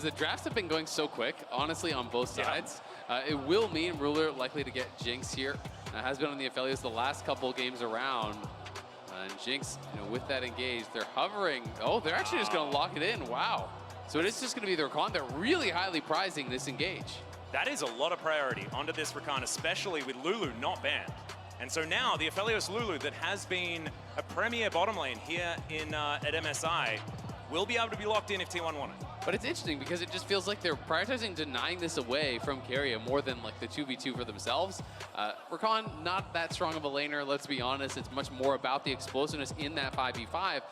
The drafts have been going so quick, honestly, on both sides. It will mean Ruler likely to get Jinx here. Has been on the Aphelios the last couple games around. And Jinx, with that engaged, they're hovering. Oh, they're actually just going to lock it in. Wow. So it is just going to be the Rakan. They're really highly prizing this engage. That is a lot of priority onto this Rakan, especially with Lulu not banned. And so now the Aphelios Lulu that has been a premier bottom lane here in at MSI will be able to be locked in if T1 want it. But it's interesting because it just feels like they're prioritizing denying this away from Keria more than like the 2v2 for themselves. Rakan, not that strong of a laner, let's be honest. It's much more about the explosiveness in that 5v5.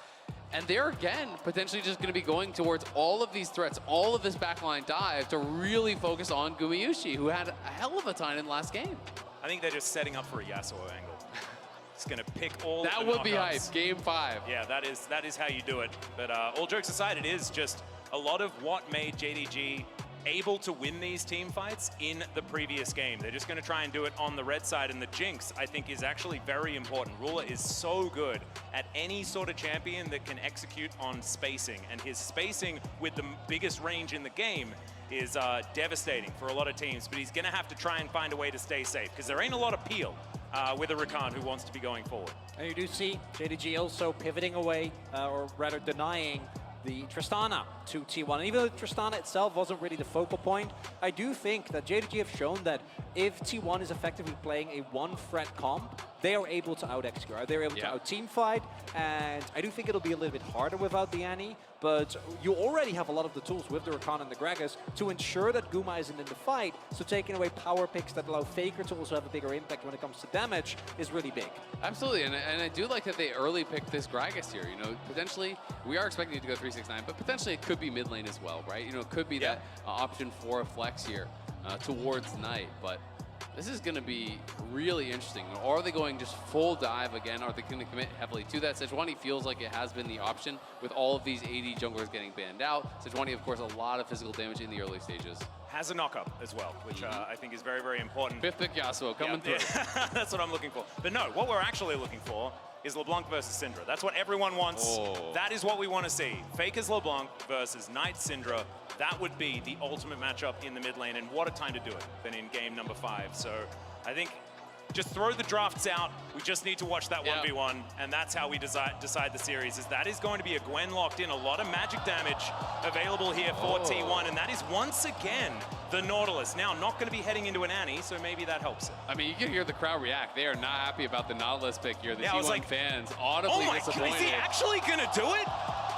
And they're, again, potentially just going to be going towards all of these threats, all of this backline dive to really focus on Gumayusi, who had a hell of a time in the last game. I think they're just setting up for a Yasuo angle. It's going to pick all that the would knockouts. Be hype, game 5. Yeah, that is how you do it. But all jokes aside, it is just a lot of what made JDG able to win these team fights in the previous game. They're just going to try and do it on the red side, and the Jinx, I think, is actually very important. Ruler is so good at any sort of champion that can execute on spacing, and his spacing with the biggest range in the game is devastating for a lot of teams, but he's going to have to try and find a way to stay safe, because there ain't a lot of peel with a Rakan who wants to be going forward. And you do see JDG also pivoting away, or rather denying the Tristana to T1. And even though Tristana itself wasn't really the focal point, I do think that JDG have shown that if T1 is effectively playing a one-threat comp, they are able to out-execute. They're able to out-team fight, and I do think it'll be a little bit harder without the Annie, but you already have a lot of the tools with the Rakan and the Gragas to ensure that Guma isn't in the fight, so taking away power picks that allow Faker to also have a bigger impact when it comes to damage is really big. Absolutely, and I do like that they early picked this Gragas here. Potentially, we are expecting it to go 369, but potentially it could be mid lane as well, right? It could be that option for a flex here towards Knight, but this is going to be really interesting. Are they going just full dive again? Are they going to commit heavily to that? Sejuani feels like it has been the option with all of these AD junglers getting banned out. Sejuani, of course, a lot of physical damage in the early stages. Has a knock-up as well, which I think is very, very important. 5th pick Yasuo coming through. That's what I'm looking for. But no, what we're actually looking for is LeBlanc versus Syndra. That's what everyone wants. Oh. That is what we want to see. Faker's LeBlanc versus Knight Syndra. That would be the ultimate matchup in the mid lane, and what a time to do it than in game number 5. So I think just throw the drafts out. We just need to watch that 1v1, and that's how we decide the series. Is that is going to be a Gwen locked in. A lot of magic damage available here for T1, and that is once again the Nautilus. Now, not going to be heading into an Annie, so maybe that helps it. I mean, you can hear the crowd react. They are not happy about the Nautilus pick here. The T1 fans audibly disappointed. God, is he actually going to do it?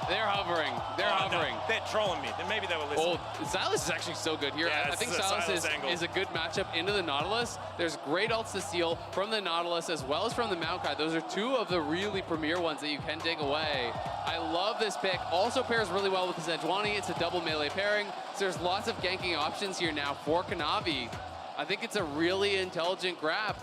They're hovering. They're hovering. No, they're trolling me. Then maybe they were listening. Well, sylas is actually so good here. Yeah, I think sylas is a good matchup into the Nautilus. There's great ults to steal from the Nautilus as well as from the Maokai. Those are two of the really premier ones that you can take away. I love this pick. Also pairs really well with the Sejuani. It's a double melee pairing. So there's lots of ganking options here now for Kanavi. I think it's a really intelligent grab.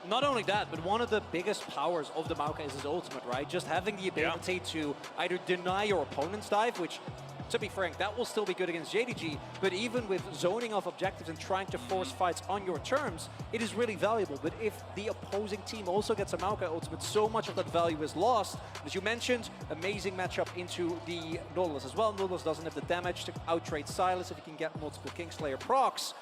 Not only that, but one of the biggest powers of the Maokai is his ultimate, right? Just having the ability to either deny your opponent's dive, which, to be frank, that will still be good against JDG, but even with zoning off objectives and trying to force fights on your terms, it is really valuable. But if the opposing team also gets a Maokai ultimate, so much of that value is lost. As you mentioned, amazing matchup into the Nautilus as well. Nautilus doesn't have the damage to outtrade sylas if he can get multiple Kingslayer procs.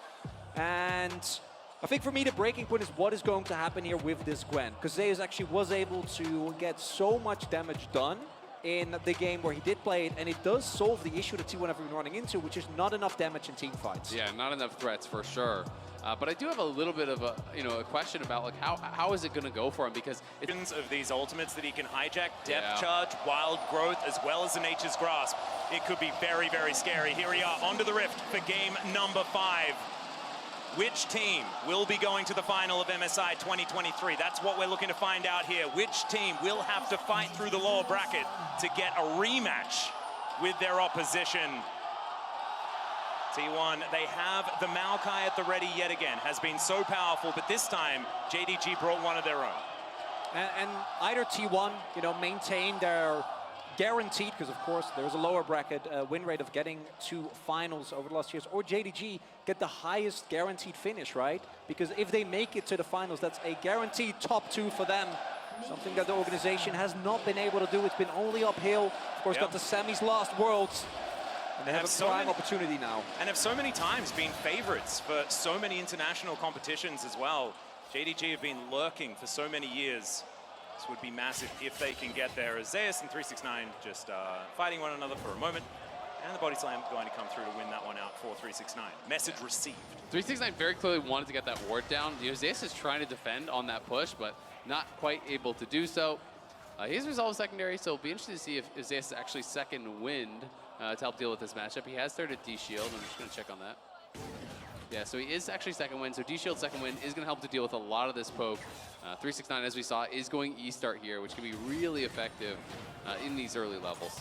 And I think for me, the breaking point is what is going to happen here with this Gwen. Because Zeus actually was able to get so much damage done in the game where he did play it, and it does solve the issue that T1 have been running into, which is not enough damage in team fights. Yeah, not enough threats for sure. But I do have a little bit of a question about like how is it going to go for him, because it's of these ultimates that he can hijack, depth charge, wild growth, as well as the Nature's Grasp. It could be very, very scary. Here we are onto the Rift for game number 5. Which team will be going to the final of MSI 2023? That's what we're looking to find out here. Which team will have to fight through the lower bracket to get a rematch with their opposition? T1, they have the Maokai at the ready yet again. Has been so powerful, but this time JDG brought one of their own. And either T1, maintain their guaranteed, because of course there's a lower bracket win rate of getting to finals over the last years, or JDG get the highest guaranteed finish, right? Because if they make it to the finals, that's a guaranteed top 2 for them. Something that the organization has not been able to do. It's been only uphill. Of course, got the semis last Worlds. And they have a prime opportunity now. And have so many times been favorites for so many international competitions as well. JDG have been lurking for so many years. This would be massive if they can get there. As Zeus and 369 just fighting one another for a moment. And the body slam going to come through to win that one out for 369. Message received. 369 very clearly wanted to get that ward down. Zeus is trying to defend on that push, but not quite able to do so. He has resolved secondary, so it'll be interesting to see if Zeus is actually second wind to help deal with this matchup. He has started D-Shield. I'm just going to check on that. Yeah, so he is actually second wind. So D-Shield second wind is going to help to deal with a lot of this poke. 369, as we saw, is going E-Start here, which can be really effective in these early levels.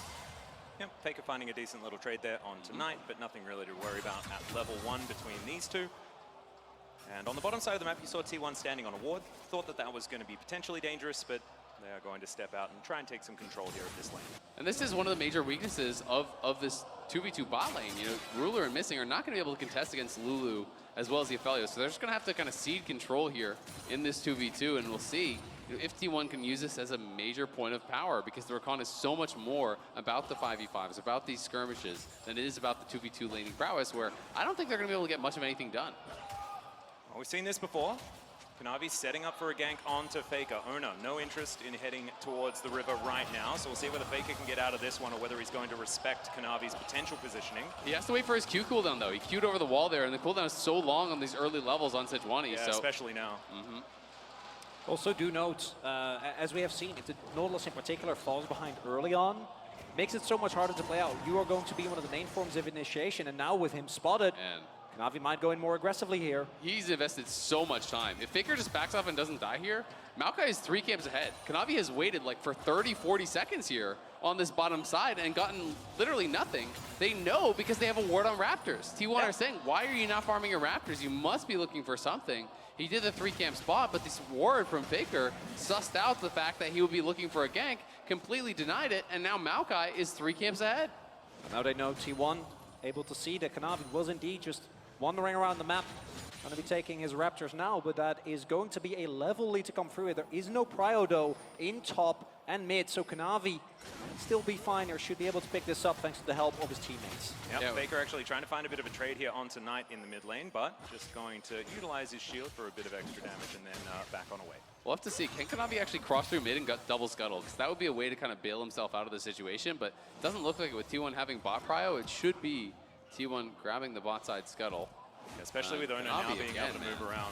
Yep, Faker finding a decent little trade there on tonight, but nothing really to worry about at level 1 between these two. And on the bottom side of the map, you saw T1 standing on a ward. Thought that that was going to be potentially dangerous, but they are going to step out and try and take some control here of this lane. And this is one of the major weaknesses of this 2v2 bot lane. You know, Ruler and Missing are not going to be able to contest against Lulu as well as the Aphelios. So they're just going to have to kind of cede control here in this 2v2, and we'll see if T1 can use this as a major point of power, because the Rakan is so much more about the 5v5s, about these skirmishes, than it is about the 2v2 laning prowess, where I don't think they're going to be able to get much of anything done. Well, we've seen this before. Kanavi setting up for a gank onto Faker. Oner, no interest in heading towards the river right now, so we'll see whether Faker can get out of this one or whether he's going to respect Kanavi's potential positioning. He has to wait for his Q cooldown, though. He Q'd over the wall there, and the cooldown is so long on these early levels on Sejuani. Yeah, so especially now. Also do note, as we have seen, if the Nautilus in particular falls behind early on, makes it so much harder to play out. You are going to be one of the main forms of initiation, and now with him spotted, Kanavi might go in more aggressively here. He's invested so much time. If Faker just backs off and doesn't die here, Maokai is 3 camps ahead. Kanavi has waited like for 30, 40 seconds here on this bottom side and gotten literally nothing. They know because they have a ward on Raptors. T1 are saying, why are you not farming your Raptors? You must be looking for something. He did the 3 camp spot, but this ward from Faker sussed out the fact that he would be looking for a gank, completely denied it, and now Maokai is 3 camps ahead. Now they know T1 able to see that Kanavi was indeed just wandering around the map. Going to be taking his Raptors now, but that is going to be a level lead to come through. There is no prio though in top and mid, so Kanavi can still be fine or should be able to pick this up thanks to the help of his teammates. Yep, Faker actually trying to find a bit of a trade here on tonight in the mid lane, but just going to utilize his shield for a bit of extra damage and then back on away. We'll have to see. Can Kanavi actually cross through mid and get double scuttle? Because that would be a way to kind of bail himself out of the situation, but it doesn't look like it with T1 having bot prio. It should be T1 grabbing the bot side scuttle. Especially with Oner now being able to move around.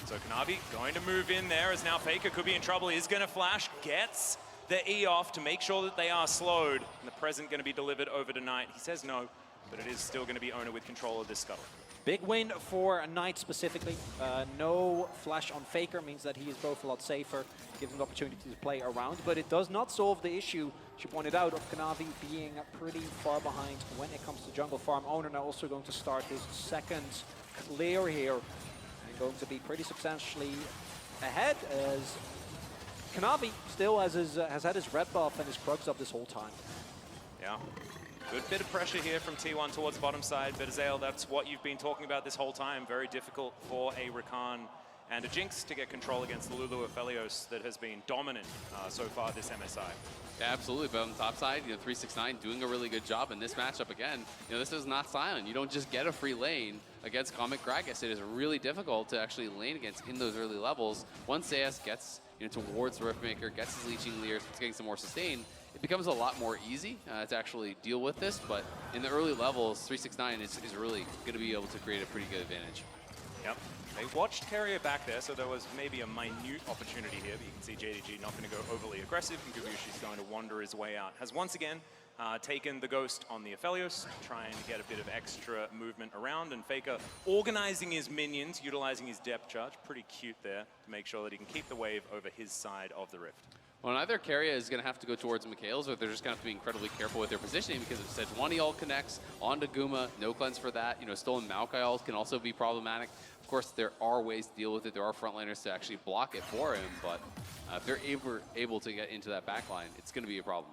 So Kanavi going to move in there as now Faker could be in trouble. He's going to flash, gets the E off to make sure that they are slowed. And the present going to be delivered over to Knight. He says no, but it is still going to be Oner with control of this scuttle. Big win for Knight specifically. No flash on Faker means that he is both a lot safer, gives him the opportunity to play around, but it does not solve the issue, she pointed out, of Kanavi being pretty far behind when it comes to jungle farm. Oner now also going to start his second clear here, and going to be pretty substantially ahead as Kanavi still has had his red buff and his Krugs up this whole time. Yeah. Good bit of pressure here from T1 towards bottom side, but Azael, that's what you've been talking about this whole time. Very difficult for a Rakan and a Jinx to get control against the Lulu Aphelios that has been dominant so far this MSI. Yeah, absolutely, but on the top side, 369 doing a really good job in this matchup again. This is not silent. You don't just get a free lane against Comet Gragas. It is really difficult to actually lane against in those early levels. Once AS gets towards Riftmaker, gets his Leeching Leer, it's getting some more sustain, it becomes a lot more easy to actually deal with this, but in the early levels, 369 is really going to be able to create a pretty good advantage. Yep. They watched Keria back there, so there was maybe a minute opportunity here, but you can see JDG not going to go overly aggressive, and Gumayusi's going to wander his way out. Has once again taken the Ghost on the Aphelios, trying to get a bit of extra movement around, and Faker organizing his minions, utilizing his depth charge. Pretty cute there to make sure that he can keep the wave over his side of the rift. Well, either Keria is going to have to go towards Mikhail's, or they're just going to have to be incredibly careful with their positioning, because if Sejuani ult connects onto Guma, no cleanse for that. Stolen Maokai ult can also be problematic. Of course, there are ways to deal with it. There are frontliners to actually block it for him, but if they're able to get into that backline, it's going to be a problem.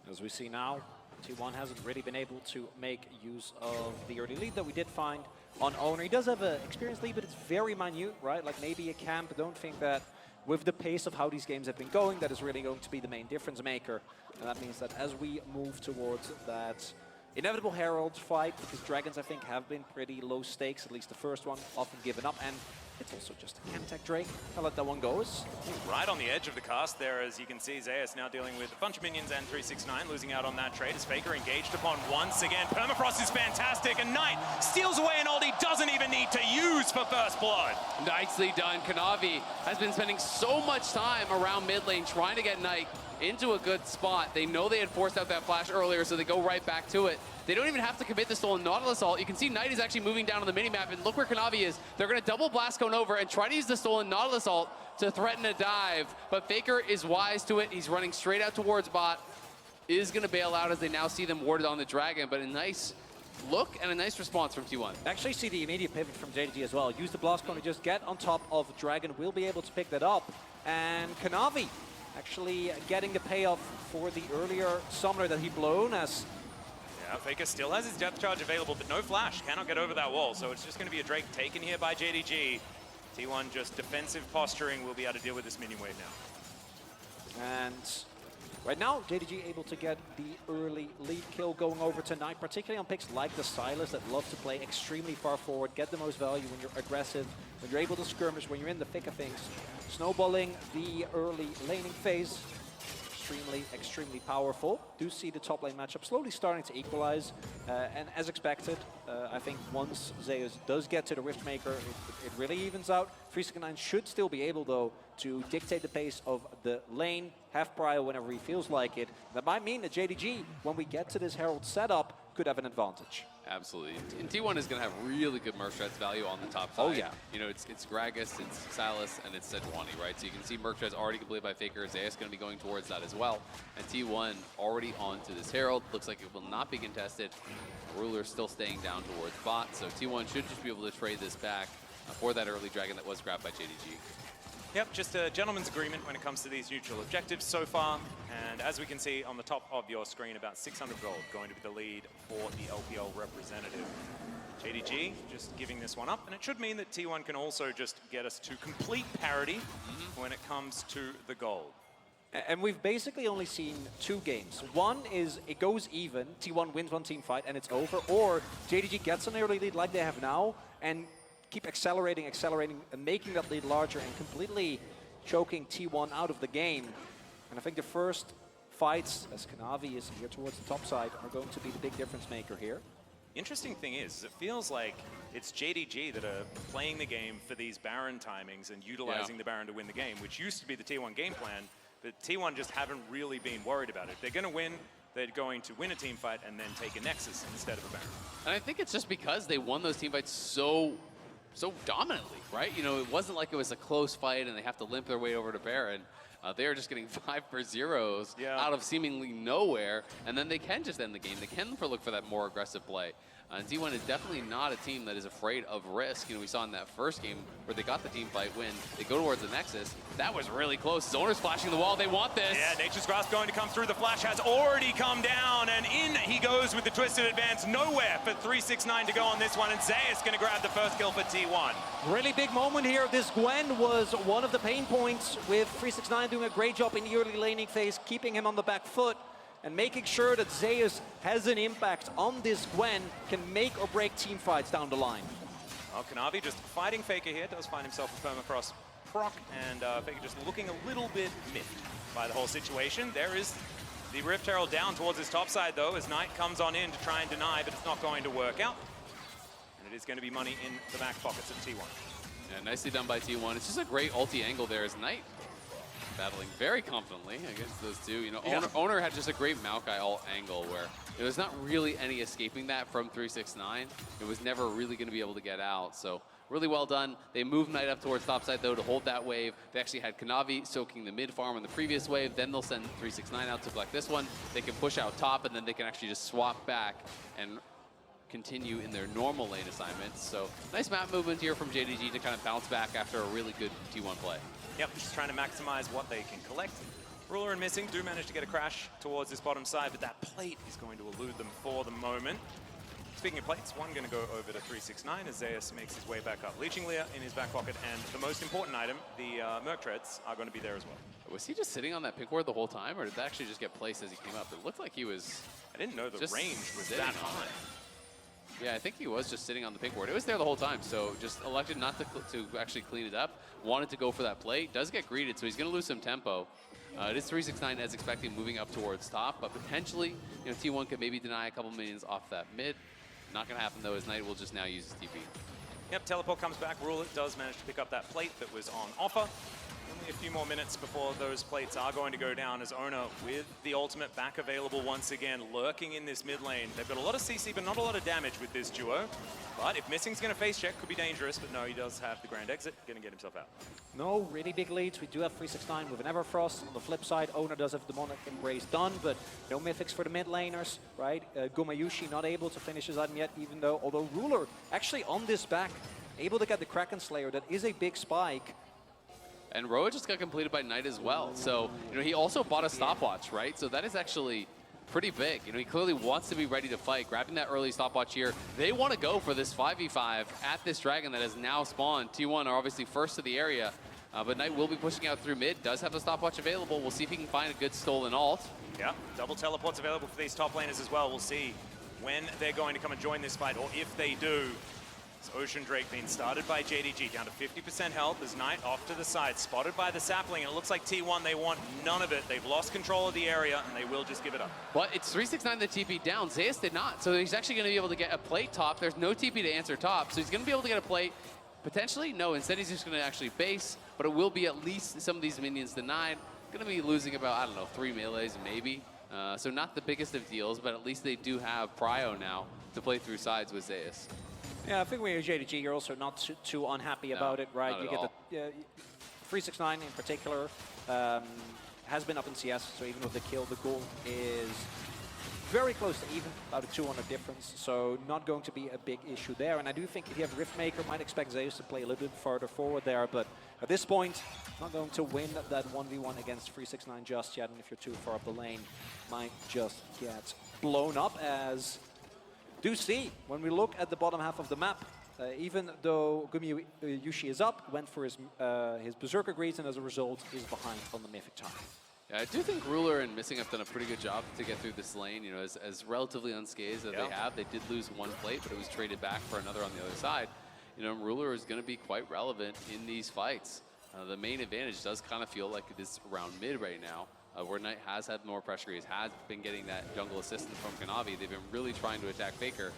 As we see now, T1 hasn't really been able to make use of the early lead that we did find on Oner. He does have an experience lead, but it's very minute, right? Like maybe a camp. I don't think that with the pace of how these games have been going, that is really going to be the main difference maker. And that means that as we move towards that inevitable Herald fight, because Dragons, I think, have been pretty low stakes, at least the first one, often given up, and it's also just a Chemtech Drake. I'll let that one go. Right on the edge of the cast there, as you can see, Zeus now dealing with a bunch of minions and 369, losing out on that trade as Faker engaged upon once again. Permafrost is fantastic, and Knight steals away an ult he doesn't even need to use for first blood. Nicely done. Kanavi has been spending so much time around mid lane trying to get Knight into a good spot. They know they had forced out that flash earlier, so they go right back to it. They don't even have to commit the stolen Nautilus ult. You can see Knight is actually moving down on the minimap, and look where Kanavi is. They're going to double blast cone over and try to use the stolen Nautilus ult to threaten a dive, but Faker is wise to it. He's running straight out towards bot. Is going to bail out as they now see them warded on the Dragon, but a nice look and a nice response from T1. Actually see the immediate pivot from JDG as well. Use the blast cone to just get on top of Dragon. Will be able to pick that up. And Kanavi actually getting the payoff for the earlier summoner that he blown as... Yeah, Faker still has his depth charge available, but no flash. Cannot get over that wall, so it's just going to be a Drake taken here by JDG. T1 just defensive posturing will be able to deal with this minion wave now. And right now, JDG able to get the early lead kill going over tonight, particularly on picks like the sylas that love to play extremely far forward, get the most value when you're aggressive, when you're able to skirmish, when you're in the thick of things. Snowballing the early laning phase, extremely powerful. Do see the top lane matchup slowly starting to equalize, and as expected, I think once Zeus does get to the Riftmaker, it really evens out. 369 should still be able, though, to dictate the pace of the lane, have prio whenever he feels like it. That might mean that JDG, when we get to this Herald setup, could have an advantage. Absolutely. And T1 is going to have really good Merc Treads value on the top side. Oh, yeah. You know, it's Gragas, it's sylas, and it's Sejuani, right? So you can see Merc Treads already completed by Faker. Zeus going to be going towards that as well. And T1 already onto this Herald. Looks like it will not be contested. Ruler still staying down towards bot. So T1 should just be able to trade this back for that early Dragon that was grabbed by JDG. Yep, just a gentleman's agreement when it comes to these neutral objectives so far. And as we can see on the top of your screen, about 600 gold going to be the lead for the LPL representative. JDG just giving this one up, and it should mean that T1 can also just get us to complete parity when it comes to the gold. And we've basically only seen two games. One is it goes even, T1 wins one team fight and it's over, or JDG gets an early lead like they have now, and keep accelerating, and making that lead larger and completely choking T1 out of the game. And I think the first fights, as Kanavi is here towards the top side, are going to be the big difference maker here. Interesting thing is, it feels like it's JDG that are playing the game for these Baron timings and utilizing the Baron to win the game, which used to be the T1 game plan, but T1 just haven't really been worried about it. If they're going to win, they're going to win a team fight and then take a Nexus instead of a Baron. And I think it's just because they won those team fights so dominantly, right? You know, it wasn't like it was a close fight and they have to limp their way over to Baron. They are just getting 5-0s out of seemingly nowhere, and then they can just end the game. They can look for that more aggressive play. And T1 is definitely not a team that is afraid of risk. You know, we saw in that first game where they got the team fight win. They go towards the Nexus. That was really close. Oner's flashing the wall. They want this. Yeah, Nature's Grasp going to come through. The flash has already come down, and in he goes with the Twisted Advance. Nowhere for 369 to go on this one, and Zeus going to grab the first kill for T1. Really big moment here. This Gwen was one of the pain points, with 369 doing a great job in the early laning phase, keeping him on the back foot, and making sure that Zeus has an impact on this Gwen, can make or break team fights down the line. Well, Kanavi just fighting Faker here, does find himself a permafrost proc, and Faker just looking a little bit miffed by the whole situation. There is the Rift Herald down towards his top side, though, as Knight comes on in to try and deny, but it's not going to work out. And it is going to be money in the back pockets of T1. Yeah, nicely done by T1. It's just a great ulti angle there as Knight battling very confidently against those two. You know, Oner had just a great Maokai ult angle where there was not really any escaping that from 369. It was never really going to be able to get out. So really well done. They moved Knight up towards topside, though, to hold that wave. They actually had Kanavi soaking the mid farm in the previous wave. Then they'll send 369 out to collect this one. They can push out top, and then they can actually just swap back and continue in their normal lane assignments. So nice map movement here from JDG to kind of bounce back after a really good T1 play. Yep, just trying to maximize what they can collect. Ruler and Missing do manage to get a crash towards this bottom side, but that plate is going to elude them for the moment. Speaking of plates, one going to go over to 369 as Zeus makes his way back up. Leeching Lear in his back pocket, and the most important item, the Merc Treads, are going to be there as well. Was he just sitting on that pink ward the whole time, or did that actually just get placed as he came up? It looked like he was I didn't know the Just range was sitting that on high. it. Yeah, I think he was just sitting on the pink board. It was there the whole time, so just elected not to actually clean it up. Wanted to go for that play. Does get greeted, so he's going to lose some tempo. It is 369 as expected, moving up towards top, but potentially, you know, T1 could maybe deny a couple minions off that mid. Not going to happen though, as Knight will just now use his TP. Yep, teleport comes back. Ruler does manage to pick up that plate that was on offer. Only a few more minutes before those plates are going to go down as Oner, with the ultimate back available once again, lurking in this mid lane. They've got a lot of CC, but not a lot of damage with this duo. But if Missing's going to face check, could be dangerous, but no, he does have the grand exit, going to get himself out. No really big leads. We do have 369 with an Everfrost. On the flip side, Oner does have Demonic Embrace done, but no mythics for the mid laners, right? Gumayusi not able to finish his item yet, even though, although Ruler actually on this back, able to get the Kraken Slayer. That is a big spike. And Roa just got completed by Knight as well. So, you know, he also bought a stopwatch, right? So that is actually pretty big. You know, he clearly wants to be ready to fight, grabbing that early stopwatch here. They want to go for this 5v5 at this dragon that has now spawned. T1 are obviously first to the area, but Knight will be pushing out through mid, does have the stopwatch available. We'll see if he can find a good stolen ult. Yeah, double teleports available for these top laners as well. We'll see when they're going to come and join this fight, or if they do. Ocean Drake being started by JDG, down to 50% health. As Knight off to the side, spotted by the sapling, and it looks like T1, they want none of it. They've lost control of the area, and they will just give it up. But it's 369 the TP down. Zeus did not, so he's actually going to be able to get a plate top. There's no TP to answer top, so he's going to be able to get a plate. Potentially, no, instead he's just going to actually base, but it will be at least some of these minions denied. Going to be losing about, I don't know, 3 melees maybe. So not the biggest of deals, but at least they do have Prio now to play through sides with Zeus. Yeah, I think when you're JDG, you're also not too unhappy about it, right? You get the 369 in particular has been up in CS, so even with the kill, the goal is very close to even, about a 200 difference, so not going to be a big issue there. And I do think if you have Riftmaker, might expect Zeus to play a little bit further forward there, but at this point, not going to win that 1v1 against 369 just yet, and if you're too far up the lane, might just get blown up. As do see, when we look at the bottom half of the map, even though Gumayusi is up, went for his Berserker Greaves, and as a result is behind on the Mythic time. Yeah, I do think Ruler and Missing have done a pretty good job to get through this lane. You know, as relatively unscathed as they have, they did lose one plate, but it was traded back for another on the other side. You know, Ruler is going to be quite relevant in these fights. The main advantage does kind of feel like it is around mid right now, where Knight has had more pressure. He has been getting that jungle assistance from Kanavi. They've been really trying to attack Faker,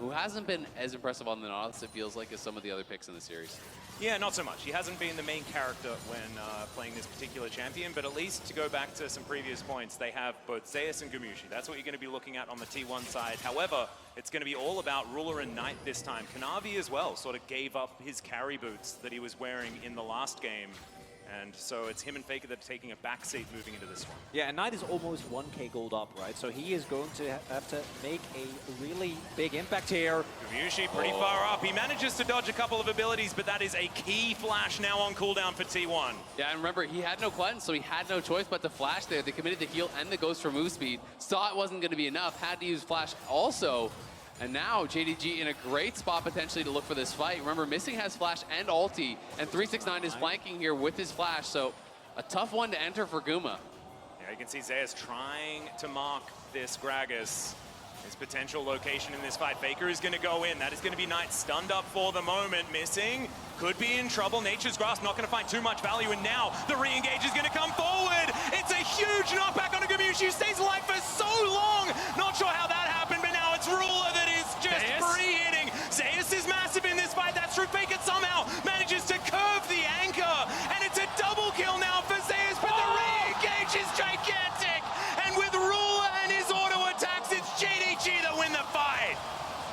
who hasn't been as impressive on the Nautilus, it feels like, as some of the other picks in the series. Yeah, not so much. He hasn't been the main character when playing this particular champion, but at least to go back to some previous points, they have both Zeus and Gumayusi. That's what you're going to be looking at on the T1 side. However, it's going to be all about Ruler and Knight this time. Kanavi as well sort of gave up his carry boots that he was wearing in the last game. And so it's him and Faker that are taking a backseat moving into this one. Yeah, and Knight is almost 1k gold up, right? So he is going to have to make a really big impact here. Gumayusi pretty far up. He manages to dodge a couple of abilities, but that is a key flash now on cooldown for T1. Yeah, and remember, he had no cleanse, so he had no choice but to flash there. They committed the heal and the ghost for move speed. Saw it wasn't going to be enough, had to use flash also. And now JDG in a great spot potentially to look for this fight. Remember, Missing has flash and ulti, and 369 is flanking here with his flash, so a tough one to enter for Guma. Yeah, you can see Zeus trying to mark this Gragas. His potential location in this fight. Faker is going to go in. That is going to be Knight stunned up for the moment. Missing could be in trouble. Nature's Grasp not going to find too much value, and now the re-engage is going to come forward. It's a huge knockback on a Gumayusi, who stays alive for so long. Not sure how that happened, but now it's Ruler that is just free-hitting. Zeus is massive in this fight. That's true. Faker somehow manages to curve the anchor, and it's a double kill now for Zeus, but the re-engage is gigantic. And with Ruler and his auto attacks, it's JDG that win the fight.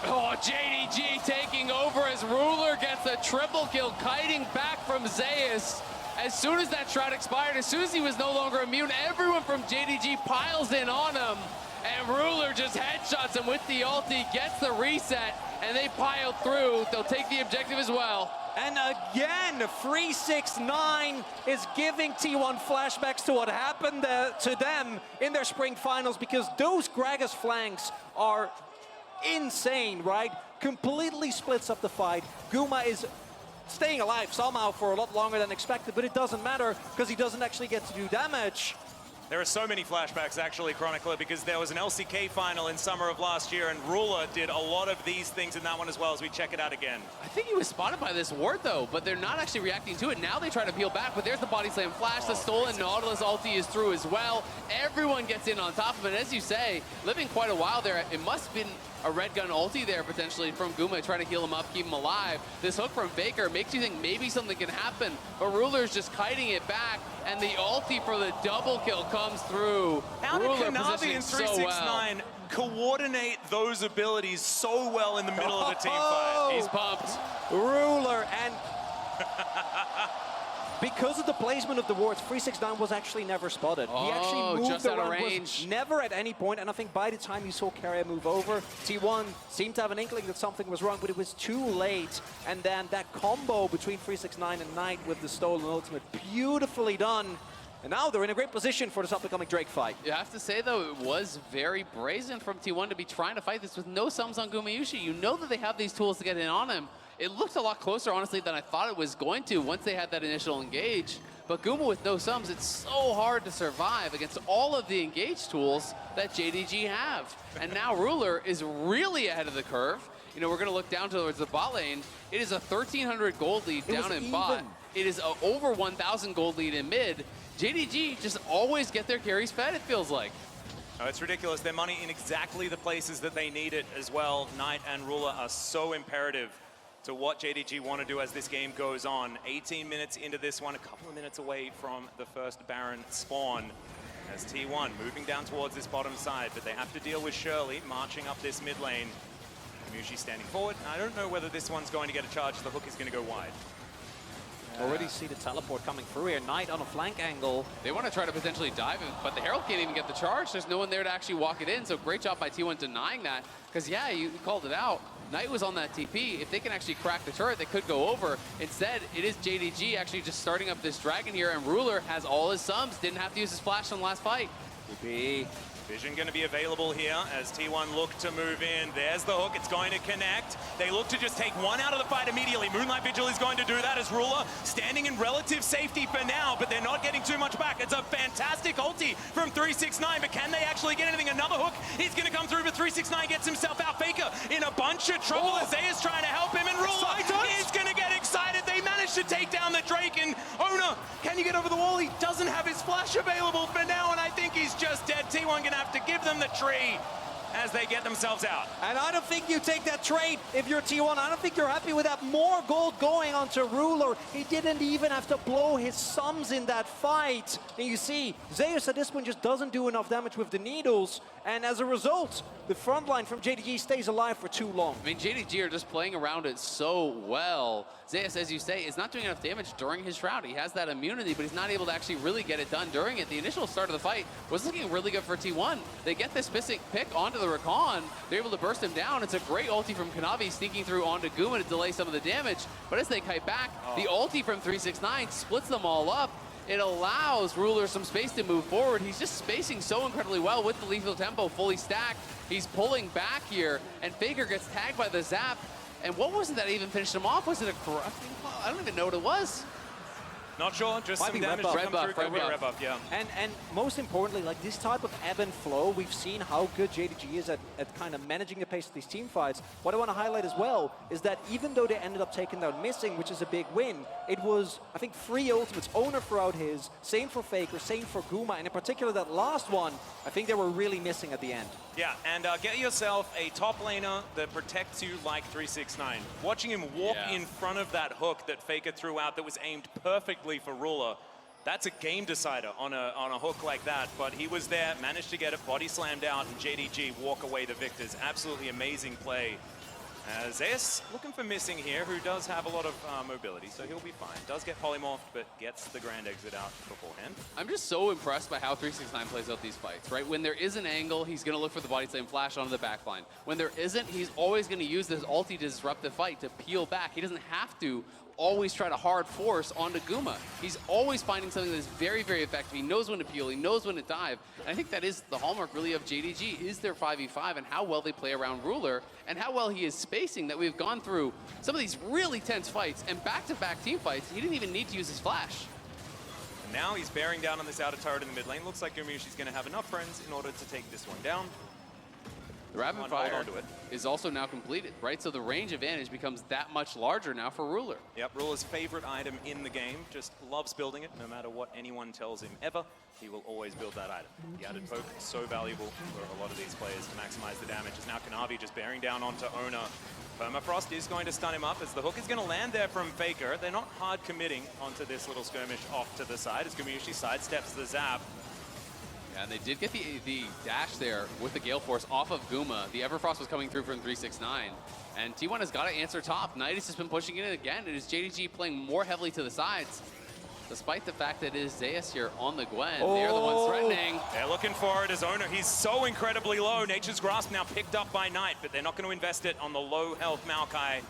Oh, JDG taking over as Ruler gets a triple kill, kiting back from Zeus. As soon as that shroud expired, as soon as he was no longer immune, everyone from JDG piles in on him. And Ruler just headshots him with the ulti, gets the reset, and they pile through. They'll take the objective as well. And again, 369 is giving T1 flashbacks to what happened to them in their spring finals, because those Gragas flanks are insane, right? Completely splits up the fight. Guma is staying alive somehow for a lot longer than expected, but it doesn't matter because he doesn't actually get to do damage. There are so many flashbacks, actually, Chronicler, because there was an LCK final in summer of last year, and Ruler did a lot of these things in that one as well, as we check it out again. I think he was spotted by this ward, though, but they're not actually reacting to it. Now they try to peel back, but there's the body slam flash. The stolen Nautilus ulti is through as well. Everyone gets in on top of it. As you say, living quite a while there, it must have been a red gun ulti there potentially from Guma, trying to heal him up, keep him alive. This hook from Faker makes you think maybe something can happen, but Ruler's just kiting it back, and the ulti for the double kill comes through. How did Ruler Kanavi and 369 coordinate those abilities so well in the middle of a team fight? He's pumped. Ruler, and because of the placement of the wards, 369 was actually never spotted. He actually moved just out of around, range. was never at any point, and I think by the time you saw Keria move over, T1 seemed to have an inkling that something was wrong, but it was too late. And then that combo between 369 and Knight with the stolen ultimate, beautifully done. And now they're in a great position for this up-and-coming Drake fight. You have to say, though, it was very brazen from T1 to be trying to fight this with no sums on Gumayusi. You know that they have these tools to get in on him. It looked a lot closer, honestly, than I thought it was going to once they had that initial engage. But Guma with no sums, it's so hard to survive against all of the engage tools that JDG have. And now Ruler is really ahead of the curve. You know, we're going to look down towards the bot lane. It is a 1,300 gold lead down in bot. It is a over 1,000 gold lead in mid. JDG just always get their carries fed, it feels like. Oh, it's ridiculous. Their money in exactly the places that they need it as well. Knight and Ruler are so imperative to what JDG want to do as this game goes on. 18 minutes into this one, a couple of minutes away from the first Baron spawn. As T1 moving down towards this bottom side, but they have to deal with Shirley marching up this mid lane. Mushi standing forward. I don't know whether this one's going to get a charge. The hook is going to go wide. Already see the teleport coming through here. Knight on a flank angle. They want to try to potentially dive him, but the Herald can't even get the charge. There's no one there to actually walk it in, so great job by T1 denying that. Because, yeah, you called it out. Knight was on that TP. If they can actually crack the turret, they could go over. Instead, it is JDG actually just starting up this dragon here, and Ruler has all his sums. Didn't have to use his flash on the last fight. Vision going to be available here as T1 look to move in. There's the hook. It's going to connect. They look to just take one out of the fight immediately. Moonlight Vigil is going to do that as Ruler standing in relative safety for now, but they're not getting too much back. It's a fantastic ulti from 369, but can they actually get anything? Another hook is going to come through, but 369 gets himself out. Faker in a bunch of trouble. Azael is trying to help him, and Ruler is going to get excited. They managed to take down the Drake, and Oner, can you get over the wall? He doesn't have his flash available for now, and I think he's just dead. T1 going to have to give them the tree as they get themselves out. And I don't think you take that trade if you're T1. I don't think you're happy with that. More gold going onto Ruler. He didn't even have to blow his sums in that fight. And you see, Zeus at this point just doesn't do enough damage with the needles. And as a result, the front line from JDG stays alive for too long. I mean, JDG are just playing around it so well. Zeus, as you say, is not doing enough damage during his shroud. He has that immunity, but he's not able to actually really get it done during it. The initial start of the fight was looking really good for T1. They get this missing pick onto the Rakan. They're able to burst him down. It's a great ulti from Kanavi sneaking through onto Guma to delay some of the damage. But as they kite back, the ulti from 369 splits them all up. It allows Ruler some space to move forward. He's just spacing so incredibly well with the lethal tempo fully stacked. He's pulling back here, and Faker gets tagged by the zap. And what was it that even finished him off? Was it a corrupting? I don't even know what it was. Not sure, just Might some be damage red to come buff, through. red buff. Yeah. And most importantly, like this type of ebb and flow, we've seen how good JDG is at kind of managing the pace of these team fights. What I want to highlight as well is that even though they ended up taking down Missing, which is a big win, it was, I think, 3 ultimates. Oner throughout his, same for Faker, same for Guma, and in particular that last one, I think they were really missing at the end. Yeah, and get yourself a top laner that protects you like 369. Watching him walk in front of that hook that Faker threw out that was aimed perfectly for Ruler, that's a game decider on a hook like that. But he was there, managed to get it, body slammed out, and JDG walk away the victors. Absolutely amazing play. Zeus looking for Missing here, who does have a lot of mobility, so he'll be fine. Does get polymorphed, but gets the grand exit out beforehand. I'm just so impressed by how 369 plays out these fights, right? When there is an angle, he's going to look for the body slam flash onto the backline. When there isn't, he's always going to use this ulti to disrupt the fight, to peel back. He doesn't have to always try to hard force onto Guma. He's always finding something that is very, very effective. He knows when to peel, he knows when to dive. And I think that is the hallmark really of JDG, is their 5v5 and how well they play around Ruler and how well he is spacing, that we've gone through some of these really tense fights and back-to-back team fights. He didn't even need to use his flash. now he's bearing down on this outer turret in the mid lane. Looks like Gumayusi's going to have enough friends in order to take this one down. The rapid fire is also now completed, right? So the range advantage becomes that much larger now for Ruler. Yep, Ruler's favorite item in the game. Just loves building it, no matter what anyone tells him ever. He will always build that item. The added poke is so valuable for a lot of these players to maximize the damage. As now Kanavi just bearing down onto Oner. Permafrost is going to stun him up as the hook is going to land there from Faker. They're not hard committing onto this little skirmish off to the side as Gumayusi sidesteps the zap. Yeah, and they did get the dash there with the Gale Force off of Guma. The Everfrost was coming through from 369. And T1 has got to answer top. Nidus has been pushing it again. It is JDG playing more heavily to the sides. Despite the fact that it is Zeus here on the Gwen. They're the ones threatening. They're looking for it as Oner. He's so incredibly low. Nature's Grasp now picked up by Knight, but they're not going to invest it on the low health Maokai.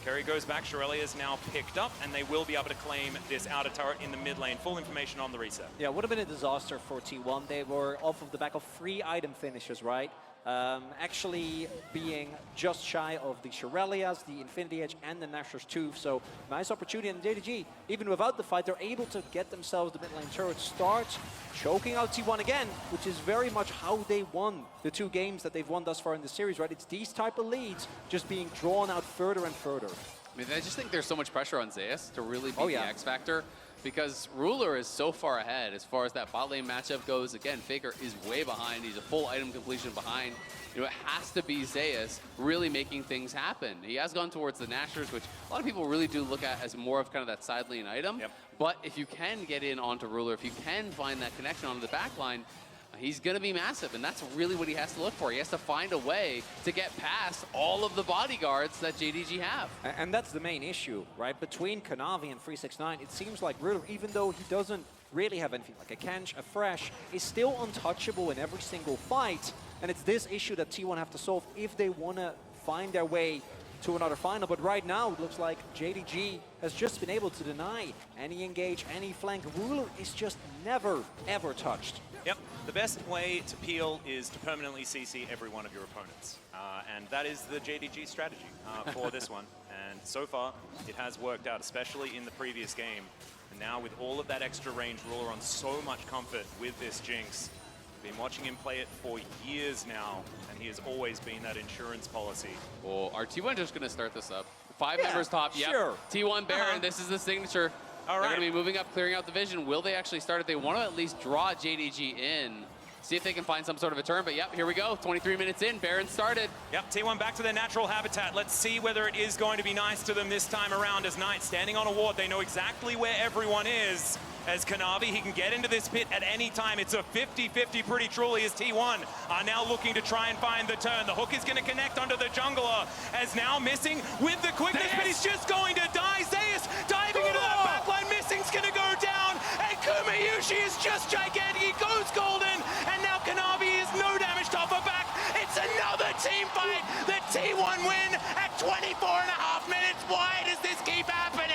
Keria goes back, Shirelli is now picked up, and they will be able to claim this outer turret in the mid lane. Full information on the reset. Yeah, it would have been a disaster for T1. They were off of the back of 3 item finishes, right? Actually being just shy of the Shirelias, the Infinity Edge, and the Nashor's Tooth. So nice opportunity, and JDG, even without the fight, they're able to get themselves the mid lane turret, start choking out T1 again, which is very much how they won the 2 games that they've won thus far in the series, right? It's these type of leads just being drawn out further and further. I mean, I just think there's so much pressure on Zeus to really be the X factor, because Ruler is so far ahead as far as that bot lane matchup goes. Again, Faker is way behind. He's a full item completion behind. You know, it has to be Zeus really making things happen. He has gone towards the Nashers, which a lot of people really do look at as more of kind of that side lane item. Yep. But if you can get in onto Ruler, if you can find that connection onto the back line, he's going to be massive, and that's really what he has to look for. He has to find a way to get past all of the bodyguards that JDG have. And that's the main issue, right? Between Kanavi and 369, it seems like Ruler, even though he doesn't really have anything like a Kench, a Fresh, is still untouchable in every single fight. And it's this issue that T1 have to solve if they want to find their way to another final. But right now, it looks like JDG has just been able to deny any engage, any flank. Ruler is just never, ever touched. Yep, the best way to peel is to permanently CC every one of your opponents. And that is the JDG strategy for this one. And so far, it has worked out, especially in the previous game. And now with all of that extra range, Ruler on so much comfort with this Jinx. Been watching him play it for years now, and he has always been that insurance policy. Well, are T1 just going to start this up? 5 members top, yep. Sure. T1 Baron, this is the signature. All right. They're going to be moving up, clearing out the vision. Will they actually start it? They want to at least draw JDG in. See if they can find some sort of a turn, but yep, here we go. 23 minutes in, Baron started. Yep, T1 back to their natural habitat. Let's see whether it is going to be nice to them this time around as Knight standing on a ward. They know exactly where everyone is. As Kanavi, he can get into this pit at any time. It's a 50-50 pretty truly as T1 are now looking to try and find the turn. The hook is going to connect onto the jungler as now missing with the quickness, but he's just going to die. Zeus diving into that backline, missing's going to go down, and Gumayusi is just gigantic. He goes golden, and now Kanavi is no damage to offer back. It's another team fight. The T1 win at 24.5 minutes. Why does this keep happening?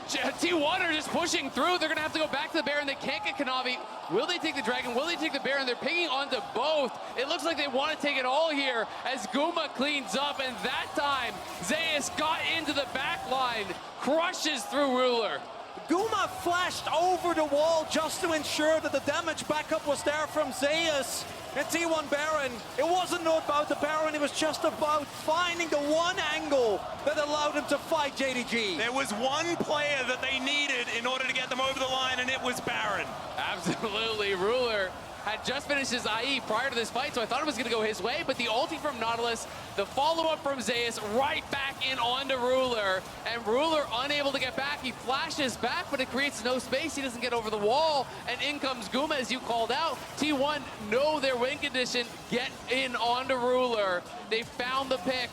T1 are just pushing through. They're going to have to go back to the Baron. They can't get Kanavi. Will they take the Dragon? Will they take the Baron? They're pinging onto both. It looks like they want to take it all here as Guma cleans up. And that time, Zeus got into the back line, crushes through Ruler. Guma flashed over the wall just to ensure that the damage backup was there from Zeus. And T1 Baron, it wasn't about the Baron, it was just about finding the one angle that allowed him to fight JDG. There was one player that they needed in order to get them over the line, and it was Baron. Absolutely. Ruler had just finished his IE prior to this fight, so I thought it was going to go his way, but the ulti from Nautilus, the follow-up from Zeus, right back in onto Ruler, and Ruler unable to get back. He flashes back, but it creates no space. He doesn't get over the wall, and in comes Guma, as you called out. T1 know their win condition, get in onto Ruler. They found the pick,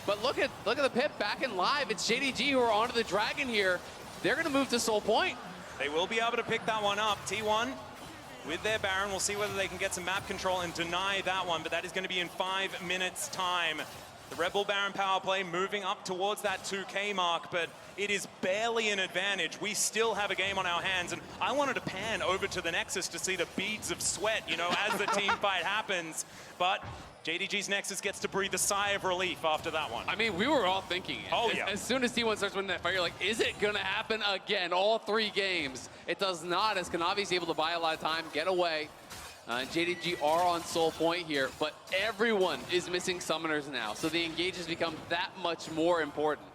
but look at the pip back in live. It's JDG who are onto the Dragon here. They're going to move to Soul Point. They will be able to pick that one up. T1 with their Baron. We'll see whether they can get some map control and deny that one, but that is going to be in 5 minutes' time. The Red Bull Baron power play moving up towards that 2K mark, but it is barely an advantage. We still have a game on our hands, and I wanted to pan over to the Nexus to see the beads of sweat, you know, as the team fight happens. But JDG's Nexus gets to breathe a sigh of relief after that one. I mean, we were all thinking it. Oh, yeah. As soon as T1 starts winning that fight, you're like, is it going to happen again? All 3 games. It does not, as Kanavi's able to buy a lot of time, get away. JDG are on soul point here, but everyone is missing summoners now, so the engages become that much more important.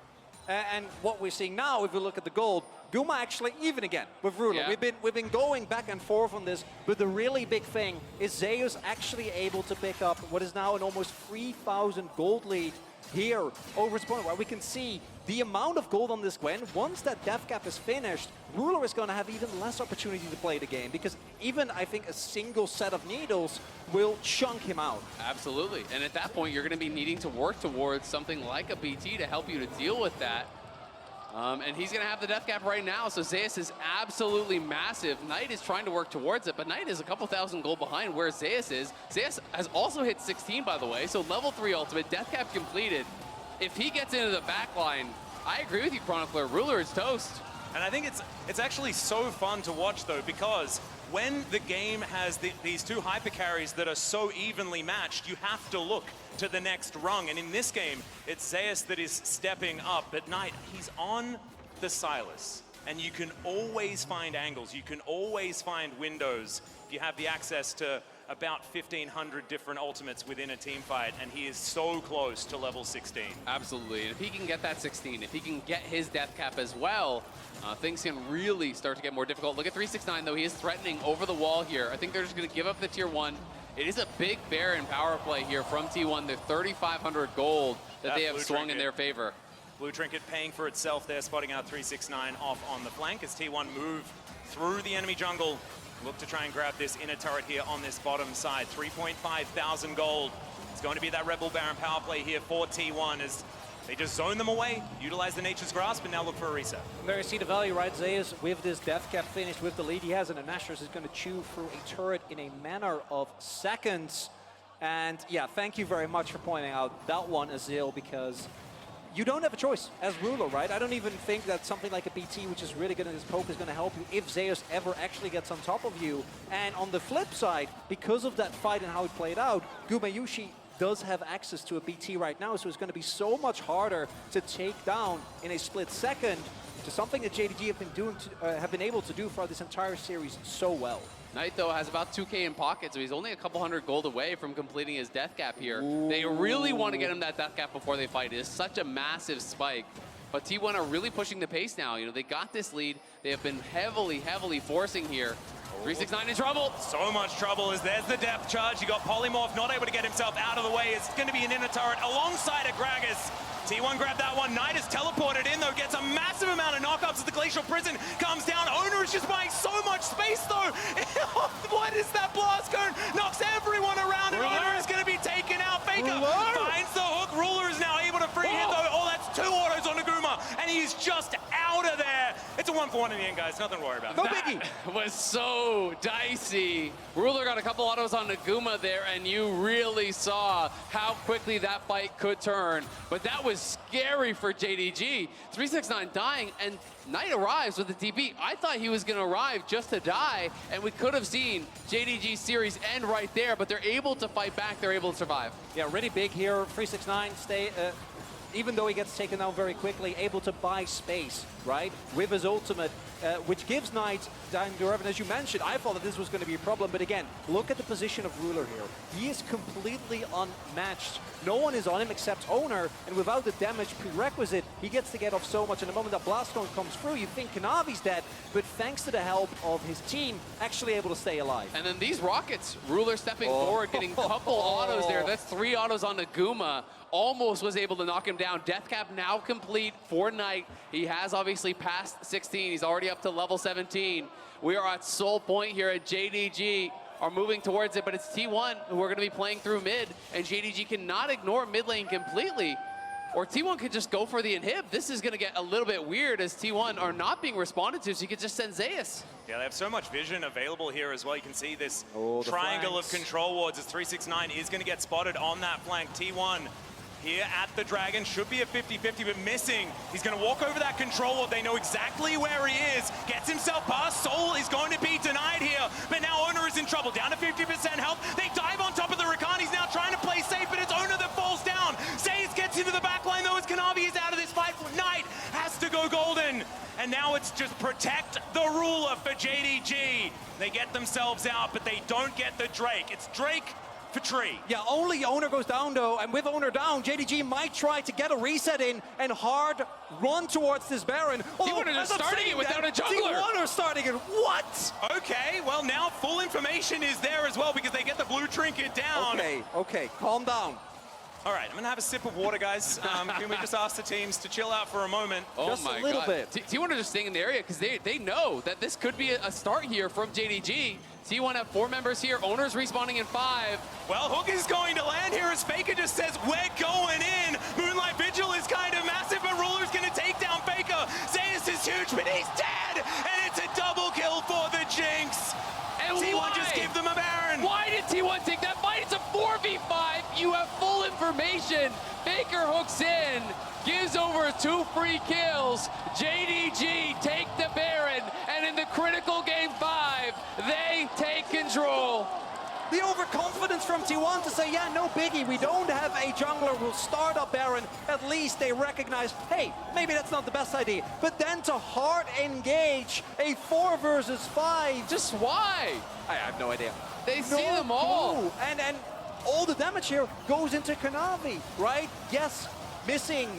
And what we're seeing now, if we look at the gold, Guma actually even again with Ruler. Yeah. We've been going back and forth on this, but the really big thing is Zeus actually able to pick up what is now an almost 3,000 gold lead here over his opponent, where we can see the amount of gold on this Gwen. Once that death cap is finished, Ruler is going to have even less opportunity to play the game, because even, I think, a single set of needles will chunk him out. Absolutely. And at that point, you're going to be needing to work towards something like a BT to help you to deal with that. And he's going to have the death cap right now, so Zeus is absolutely massive. Knight is trying to work towards it, but Knight is a couple thousand gold behind where Zeus is. Zeus has also hit 16, by the way, so level 3 ultimate, death cap completed. If he gets into the back line, I agree with you, Cronicler, Ruler is toast. And I think it's actually so fun to watch, though, because when the game has these 2 hyper carries that are so evenly matched, you have to look to the next rung. And in this game, it's Zeus that is stepping up. But Knight, he's on the sylas. And you can always find angles. You can always find windows if you have the access to about 1,500 different ultimates within a team fight, and he is so close to level 16. Absolutely, and if he can get that 16, if he can get his death cap as well, things can really start to get more difficult. Look at 369 though, he is threatening over the wall here. I think they're just gonna give up the tier 1. It is a big bear in power play here from T1. They're 3,500 gold that they have swung in their favor. Blue Trinket paying for itself there, spotting out 369 off on the flank as T1 move through the enemy jungle. Look to try and grab this inner turret here on this bottom side. 3,500 gold. It's going to be that Rebel Baron power play here for T1 as they just zone them away, utilize the Nature's Grasp, and now look for a reset. There you see the value, right? Zeus, with this death cap finished, with the lead he has, and Nashor's is going to chew through a turret in a matter of seconds. And yeah, thank you very much for pointing out that one, Azael, because you don't have a choice as Ruler, right? I don't even think that something like a BT, which is really good in this poke, is going to help you if Zeus ever actually gets on top of you. And on the flip side, because of that fight and how it played out, Gumayusi does have access to a BT right now, so it's going to be so much harder to take down in a split second, to something that JDG have been able to do throughout this entire series so well. Knight, though, has about 2K in pocket, so he's only a couple hundred gold away from completing his death cap here. Ooh. They really want to get him that death cap before they fight. It is such a massive spike. But T1 are really pushing the pace now. You know, they got this lead. They have been heavily, heavily forcing here. 369 in trouble. So much trouble as there's the depth charge. You got Polymorph not able to get himself out of the way. It's going to be an inner turret alongside a Gragas. T1 grabbed that one. Knight is teleported in, though, gets a massive amount of knockups as the Glacial Prison comes down. Oner is just buying so much space, though. What is that blast cone? Knocks everyone around, and Oner is going to be taken out. Faker finds the hook. Ruler is now able to free hit, though. Oh, that's 2 autos on Naguma, and he's just out of there. It's a 1-for-1 in the end, guys. Nothing to worry about. No biggie. That was so dicey. Ruler got a couple autos on Naguma there, and you really saw how quickly that fight could turn. But that was scary for JDG. 369 dying, and Knight arrives with the TP. I thought he was going to arrive just to die, and we could have seen JDG's series end right there, but they're able to fight back. They're able to survive. Yeah, really big here. 369 stay... even though he gets taken down very quickly, able to buy space, right, with his ultimate, which gives Knight down to Revan. As you mentioned, I thought that this was going to be a problem, but again, look at the position of Ruler here. He is completely unmatched. No one is on him except Oner, and without the damage prerequisite, he gets to get off so much. And the moment that Blast Cone comes through, you think Kanavi's dead, but thanks to the help of his team, actually able to stay alive. And then these rockets, Ruler stepping forward, getting a couple autos there. That's 3 autos on Naguma. Almost was able to knock him down. Death cap now complete for Knight. He has obviously passed 16. He's already up to level 17. We are at soul point here at JDG. Are moving towards it, but it's T1 who are going to be playing through mid, and JDG cannot ignore mid lane completely. Or T1 could just go for the inhib. This is going to get a little bit weird as T1 are not being responded to, so you could just send Zeus. Yeah, they have so much vision available here as well. You can see this triangle of control wards as 369 is going to get spotted on that flank. T1 here at the Dragon should be a 50-50, but missing. He's going to walk over that control ward. They know exactly where he is. Gets himself past. Soul is going to be denied here, but now Oner is in trouble. Down to 50% health. They dive on top of the Rakan. He's now trying to play safe. and now it's just protect the ruler for JDG. They get themselves out, but they don't get the Drake. It's Drake for Tree. Yeah, only Oner goes down though, and with Oner down, JDG might try to get a reset in and hard run towards this Baron. T1 is starting it without a jungler. T1 are starting it. What? Okay, well now full information is there as well because they get the blue trinket down. Okay, calm down. All right, I'm gonna have a sip of water, guys. Can we just ask the teams to chill out for a moment? Oh Just my a little God. bit. T1 are just staying in the area because they know that this could be a start here from JDG. T1 have 4 members here. Oner's respawning in 5. Well, Hook is going to land here as Faker just says, we're going in. Moonlight Vigil is kind of massive, but Ruler's gonna take down Faker. Zeus is huge, but he's dead! And it's a double kill for the Jinx. And T1 why? just give them a Baron. Why did T1 take that fight? It's a 4v5. You have full information. Faker hooks in, gives over 2 free kills. JDG take the Baron, and in the critical game 5, they take control. The overconfidence from T1 to say, yeah, no biggie, we don't have a jungler, we'll start up Baron. At least they recognize, hey, maybe that's not the best idea. But then to hard engage a 4 versus 5. Just why? I have no idea. They see them all. Clue. And all the damage here goes into Kanavi, right? Yes, missing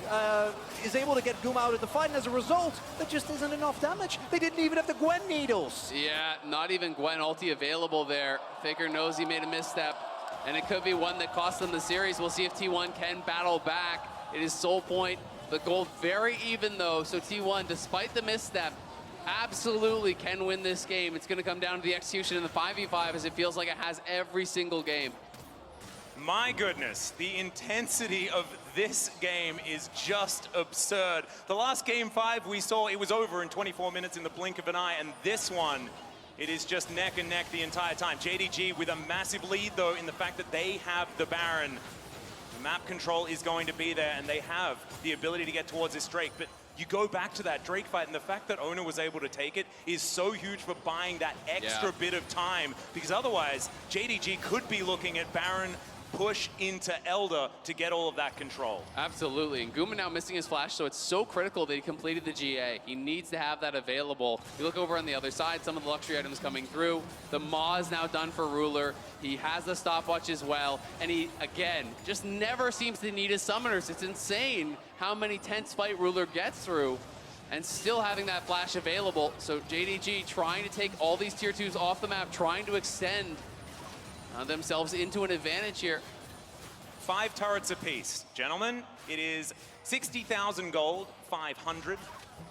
is able to get Guma out of the fight, and as a result, there just isn't enough damage. They didn't even have the Gwen needles. Yeah, not even Gwen ulti available there. Faker knows he made a misstep, and it could be one that cost them the series. We'll see if T1 can battle back. It is Soul Point. The gold very even though, so T1, despite the misstep, absolutely can win this game. It's going to come down to the execution in the 5v5 as it feels like it has every single game. My goodness, the intensity of this game is just absurd. The last game 5 we saw, it was over in 24 minutes in the blink of an eye, and this one, it is just neck and neck the entire time. JDG with a massive lead though in the fact that they have the Baron. The map control is going to be there, and they have the ability to get towards this Drake, but you go back to that Drake fight, and the fact that Oner was able to take it is so huge for buying that extra bit of time, because otherwise, JDG could be looking at Baron push into Elder to get all of that control. Absolutely, and Guma now missing his flash, so it's so critical that he completed the GA. He needs to have that available. You look over on the other side, some of the luxury items coming through. The Maw is now done for Ruler. He has the stopwatch as well, and he, again, just never seems to need his summoners. It's insane how many tense fight Ruler gets through, and still having that flash available. So JDG trying to take all these tier 2s off the map, trying to extend themselves into an advantage here. 5 turrets apiece. Gentlemen, it is 60,000 gold, 500,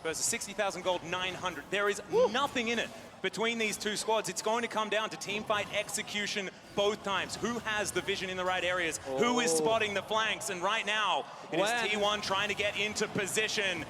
versus 60,000 gold, 900. There is nothing in it between these two squads. It's going to come down to team fight execution both times. Who has the vision in the right areas? Who is spotting the flanks? And right now, it is T1 trying to get into position.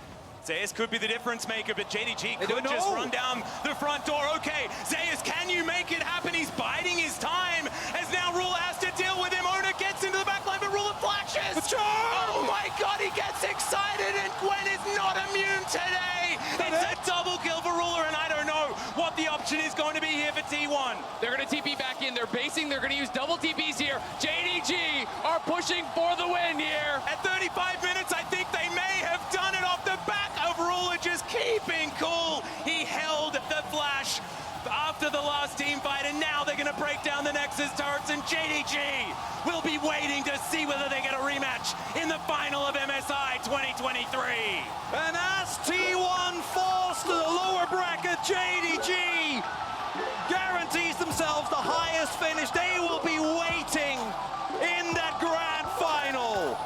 Zeus could be the difference maker, but JDG could just run down the front door. Okay, Zeus, can you make it happen? He's biding his time as now Ruler has to deal with him. Oner gets into the backline, but Ruler flashes. Oh my God, he gets excited, and Gwen is not immune today. It's a double kill for Ruler, and I don't know what the option is going to be here for T1. They're going to TP back in. They're basing. They're going to use double TPs here. JDG are pushing for the win here. At 35 minutes, I think they may have done it off the back of Ruler just keeping cool. He held the flash after the last team fight, and now they're going to break down the Nexus turrets, and JDG will be waiting to see whether they get a rematch in the final of MSI 2023. And as T1 falls to the lower bracket, JDG guarantees themselves the highest finish. They will be waiting in that grand final.